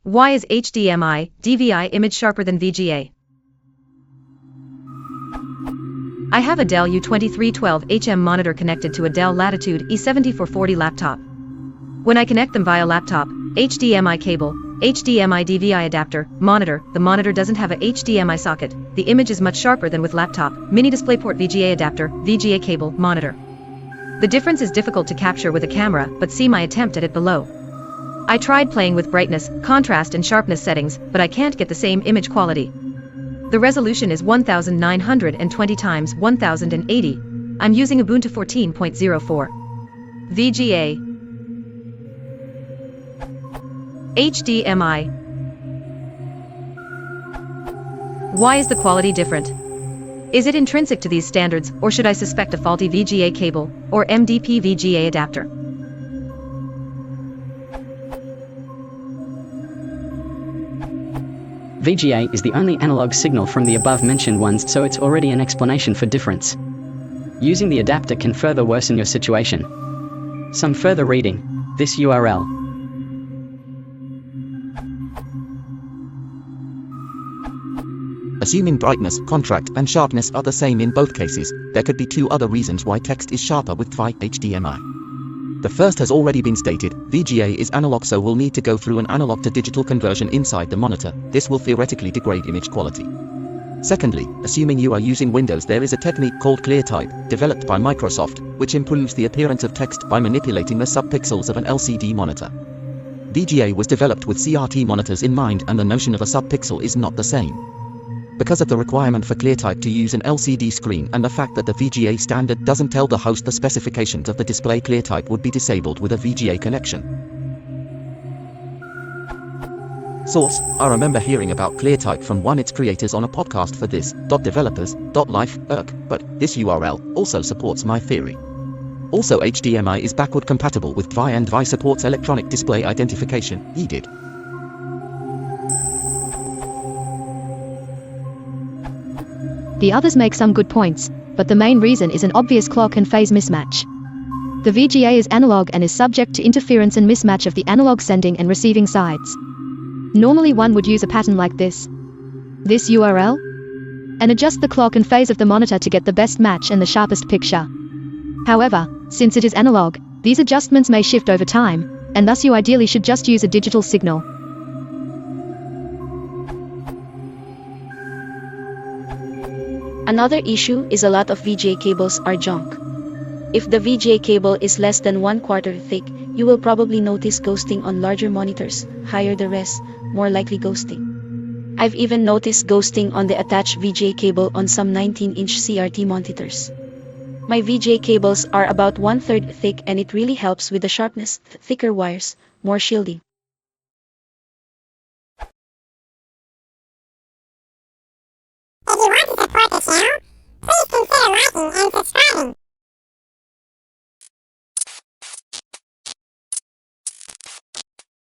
Why is HDMI DVI image sharper than VGA? I have a Dell U2312HM monitor connected to a Dell Latitude E7440 laptop. When I connect them via laptop, HDMI cable, HDMI DVI adapter, monitor, the monitor doesn't have a HDMI socket, the image is much sharper than with laptop, mini DisplayPort VGA adapter, VGA cable, monitor. The difference is difficult to capture with a camera, but see my attempt at it below. I tried playing with brightness, contrast and sharpness settings, but I can't get the same image quality. The resolution is 1920 x 1080. I'm using Ubuntu 14.04. VGA, HDMI. Why is the quality different? Is it intrinsic to these standards, or should I suspect a faulty VGA cable, or MDP VGA adapter? VGA is the only analog signal from the above-mentioned ones, so it's already an explanation for difference. Using the adapter can further worsen your situation. Some further reading. This URL. Assuming brightness, contrast, and sharpness are the same in both cases, there could be two other reasons why text is sharper with VGA HDMI. The first has already been stated, VGA is analog, so will need to go through an analog to digital conversion inside the monitor. This will theoretically degrade image quality. Secondly, assuming you are using Windows, there is a technique called ClearType, developed by Microsoft, which improves the appearance of text by manipulating the subpixels of an LCD monitor. VGA was developed with CRT monitors in mind, and the notion of a subpixel is not the same. Because of the requirement for ClearType to use an LCD screen and the fact that the VGA standard doesn't tell the host the specifications of the display, ClearType would be disabled with a VGA connection. Source: I remember hearing about ClearType from one of its creators on a podcast for this.developers.life, but this URL also supports my theory. Also, HDMI is backward compatible with DVI, and DVI supports electronic display identification, EDID. The others make some good points, but the main reason is an obvious clock and phase mismatch. The VGA is analog and is subject to interference and mismatch of the analog sending and receiving sides. Normally one would use a pattern like this URL, and adjust the clock and phase of the monitor to get the best match and the sharpest picture. However, since it is analog, these adjustments may shift over time, and thus you ideally should just use a digital signal. Another issue is a lot of VGA cables are junk. If the VGA cable is less than 1/4 thick, you will probably notice ghosting on larger monitors. Higher the res, more likely ghosting. I've even noticed ghosting on the attached VGA cable on some 19-inch CRT monitors. My VGA cables are about 1/3 thick, and it really helps with the sharpness. Thicker wires, more shielding. If you want to support the channel, please consider liking and subscribing.